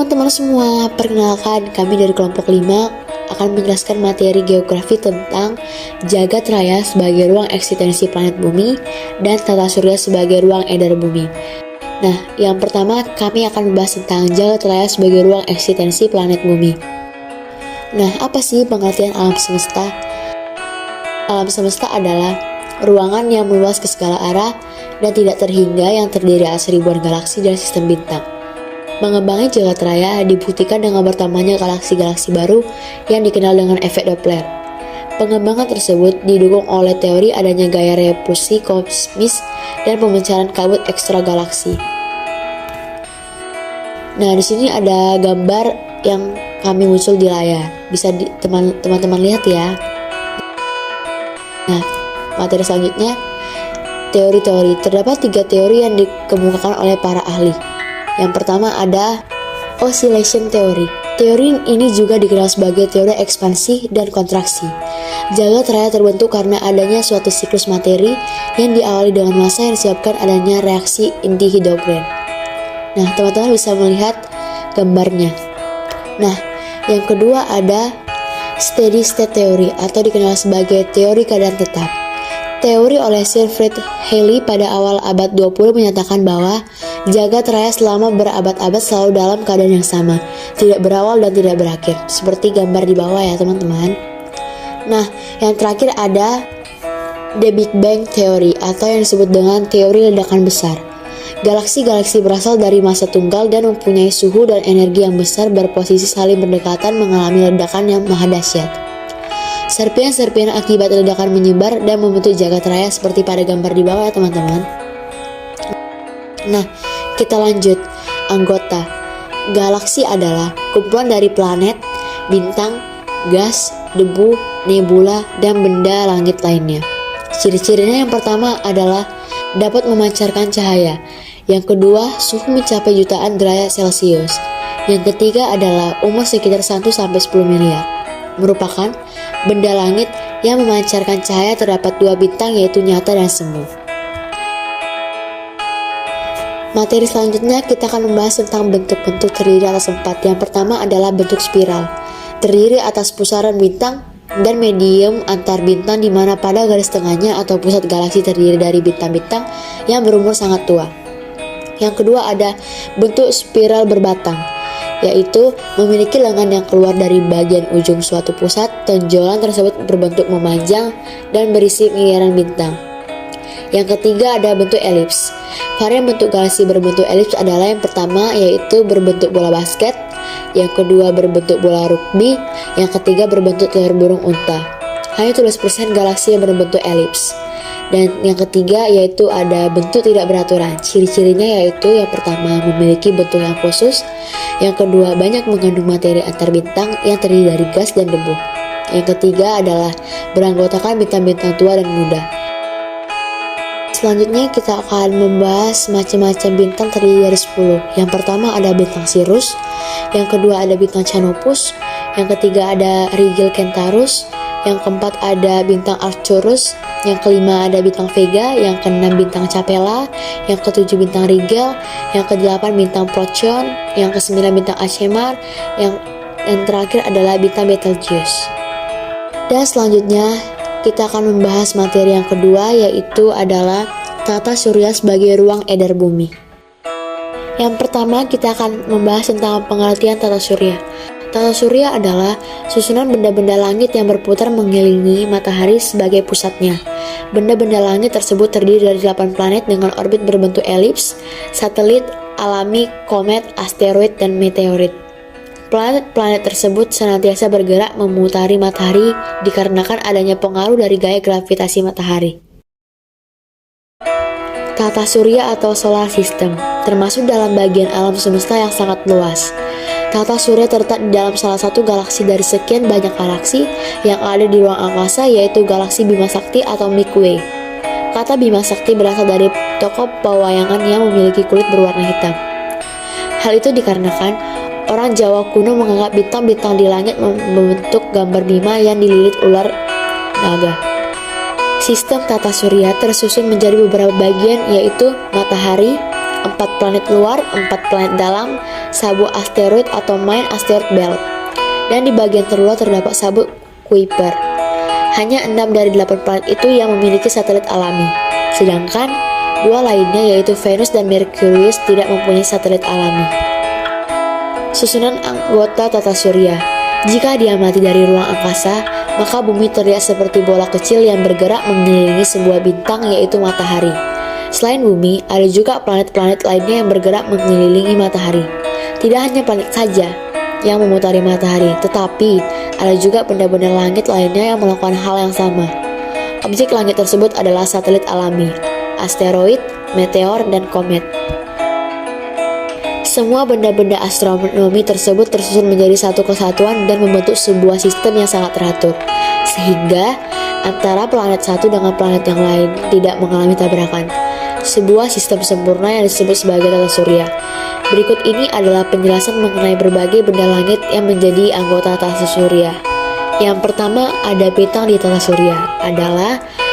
teman-teman semua, perkenalkan kami dari kelompok 5 akan menjelaskan materi geografi tentang jagat raya sebagai ruang eksistensi planet bumi dan tata surya sebagai ruang edar bumi. Nah, yang pertama kami akan membahas tentang jagat raya sebagai ruang eksistensi planet bumi. Nah, apa sih pengertian alam semesta? Alam semesta adalah ruangan yang meluas ke segala arah dan tidak terhingga yang terdiri atas ribuan galaksi dan sistem bintang. Mengembangi jagat raya dibuktikan dengan bertambahnya galaksi-galaksi baru yang dikenal dengan efek Doppler. Pengembangan tersebut didukung oleh teori adanya gaya repulsi kosmis dan pemecahan kabut ekstra galaksi. Nah, di sini ada gambar yang kami muncul di layar. Bisa teman-teman lihat ya. Nah, materi selanjutnya, teori-teori. Terdapat 3 teori yang dikemukakan oleh para ahli. Yang pertama ada oscillation theory. Teori ini juga dikenal sebagai teori ekspansi dan kontraksi. Jagat raya terbentuk karena adanya suatu siklus materi yang diawali dengan massa yang disebabkan adanya reaksi inti hidrogen. Nah, teman-teman bisa melihat gambarnya. Nah, yang kedua ada steady state theory atau dikenal sebagai teori keadaan tetap. Teori oleh Sir Fred Haley pada awal abad 20 menyatakan bahwa jagat raya selama berabad-abad selalu dalam keadaan yang sama, tidak berawal dan tidak berakhir, seperti gambar di bawah ya teman-teman. Nah, yang terakhir ada The Big Bang Theory atau yang disebut dengan teori ledakan besar. Galaksi-galaksi berasal dari massa tunggal dan mempunyai suhu dan energi yang besar berposisi saling berdekatan mengalami ledakan yang maha dahsyat. Serpihan-serpihan akibat ledakan menyebar dan membentuk jagat raya seperti pada gambar di bawah ya teman-teman. Nah, kita lanjut. Anggota galaksi adalah kumpulan dari planet, bintang, gas, debu, nebula, dan benda langit lainnya. Ciri-cirinya yang pertama adalah dapat memancarkan cahaya. Yang kedua, suhu mencapai jutaan derajat Celcius. Yang ketiga adalah umur sekitar 1-10 miliar. Merupakan benda langit yang memancarkan cahaya. Terdapat 2 bintang yaitu nyata dan semu. Materi selanjutnya kita akan membahas tentang bentuk-bentuk terdiri atas 4. Yang pertama adalah bentuk spiral. Terdiri atas pusaran bintang dan medium antar bintang di mana pada garis tengahnya atau pusat galaksi terdiri dari bintang-bintang yang berumur sangat tua. Yang kedua ada bentuk spiral berbatang, yaitu memiliki lengan yang keluar dari bagian ujung suatu pusat. Tonjolan tersebut berbentuk memanjang dan berisi miliaran bintang. Yang ketiga ada bentuk elips. Varian bentuk galaksi berbentuk elips adalah yang pertama yaitu berbentuk bola basket, yang kedua berbentuk bola rugby, yang ketiga berbentuk telur burung unta. Hanya 12% galaksi yang berbentuk elips. Dan yang ketiga yaitu ada bentuk tidak beraturan. Ciri-cirinya yaitu yang pertama memiliki bentuk yang khusus, yang kedua banyak mengandung materi antar bintang yang terdiri dari gas dan debu. Yang ketiga adalah beranggotakan bintang-bintang tua dan muda. Selanjutnya kita akan membahas macam-macam bintang terdiri dari 10. Yang pertama ada bintang Sirius, yang kedua ada bintang Canopus, yang ketiga ada Rigel Kentaurus, yang keempat ada bintang Arcturus, yang kelima ada bintang Vega, yang keenam bintang Capella, yang ketujuh bintang Rigel, yang kedelapan bintang Procyon, yang kesembilan bintang Alcemar, yang terakhir adalah bintang Betelgeuse. Dan selanjutnya kita akan membahas materi yang kedua yaitu adalah tata surya sebagai ruang edar bumi. Yang pertama kita akan membahas tentang pengertian tata surya. Tata surya adalah susunan benda-benda langit yang berputar mengelilingi matahari sebagai pusatnya. Benda-benda langit tersebut terdiri dari 8 planet dengan orbit berbentuk elips, satelit, alami, komet, asteroid, dan meteorit. Planet-planet tersebut senantiasa bergerak memutari matahari dikarenakan adanya pengaruh dari gaya gravitasi matahari. Tata surya atau solar system termasuk dalam bagian alam semesta yang sangat luas. Tata surya terletak di dalam salah satu galaksi dari sekian banyak galaksi yang ada di ruang angkasa yaitu galaksi Bima Sakti atau Milky Way. Kata Bima Sakti berasal dari tokoh pewayangan yang memiliki kulit berwarna hitam. Hal itu dikarenakan orang Jawa kuno menganggap bintang-bintang di langit membentuk gambar Bima yang dililit ular naga. Sistem tata surya tersusun menjadi beberapa bagian yaitu matahari, 4 planet luar, 4 planet dalam, sabuk asteroid atau main asteroid belt. Dan di bagian terluar terdapat sabuk Kuiper. Hanya 6 dari 8 planet itu yang memiliki satelit alami. Sedangkan 2 lainnya yaitu Venus dan Merkurius tidak mempunyai satelit alami. Susunan anggota tata surya. Jika diamati dari ruang angkasa, maka bumi terlihat seperti bola kecil yang bergerak mengelilingi sebuah bintang yaitu matahari. Selain bumi, ada juga planet-planet lainnya yang bergerak mengelilingi matahari. Tidak hanya planet saja yang memutari matahari, tetapi ada juga benda-benda langit lainnya yang melakukan hal yang sama. Objek langit tersebut adalah satelit alami, asteroid, meteor, dan komet. Semua benda-benda astronomi tersebut tersusun menjadi satu kesatuan dan membentuk sebuah sistem yang sangat teratur, sehingga antara planet satu dengan planet yang lain tidak mengalami tabrakan. Sebuah sistem sempurna yang disebut sebagai tata surya. Berikut ini adalah penjelasan mengenai berbagai benda langit yang menjadi anggota tata surya. Yang pertama, ada bintang di tata surya.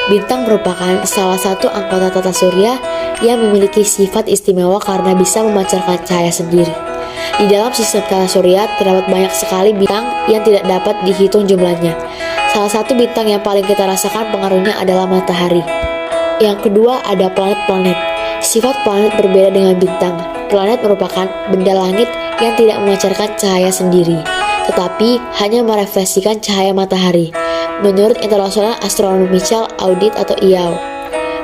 Bintang merupakan salah satu anggota tata surya yang memiliki sifat istimewa karena bisa memancarkan cahaya sendiri. Di dalam sistem tata surya terdapat banyak sekali bintang yang tidak dapat dihitung jumlahnya. Salah satu bintang yang paling kita rasakan pengaruhnya adalah matahari. Yang kedua, ada planet-planet. Sifat planet berbeda dengan bintang. Planet merupakan benda langit yang tidak memancarkan cahaya sendiri, tetapi hanya merefleksikan cahaya matahari. Menurut International Astronomical Audit atau IAU,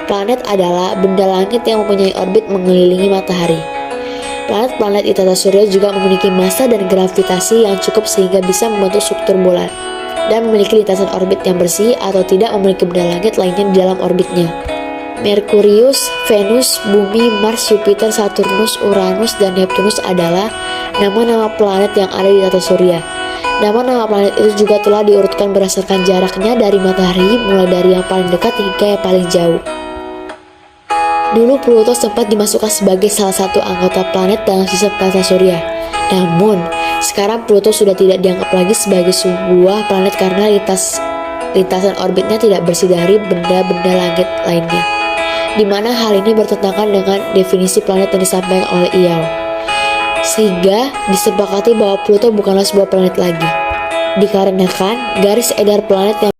planet adalah benda langit yang mempunyai orbit mengelilingi matahari. Planet-planet di tata surya juga memiliki massa dan gravitasi yang cukup sehingga bisa membentuk struktur bulan dan memiliki lintasan orbit yang bersih atau tidak memiliki benda langit lainnya di dalam orbitnya. Merkurius, Venus, Bumi, Mars, Jupiter, Saturnus, Uranus, dan Neptunus adalah nama-nama planet yang ada di tata surya. Nama-nama planet itu juga telah diurutkan berdasarkan jaraknya dari matahari, mulai dari yang paling dekat hingga yang paling jauh. Dulu Pluto sempat dimasukkan sebagai salah satu anggota planet dalam sistem tata surya. Namun, sekarang Pluto sudah tidak dianggap lagi sebagai sebuah planet karena lintasan orbitnya tidak bersih dari benda-benda langit lainnya, di mana hal ini bertentangan dengan definisi planet yang disampaikan oleh IAU, sehingga disepakati bahwa Pluto bukanlah sebuah planet lagi, dikarenakan garis edar planet yang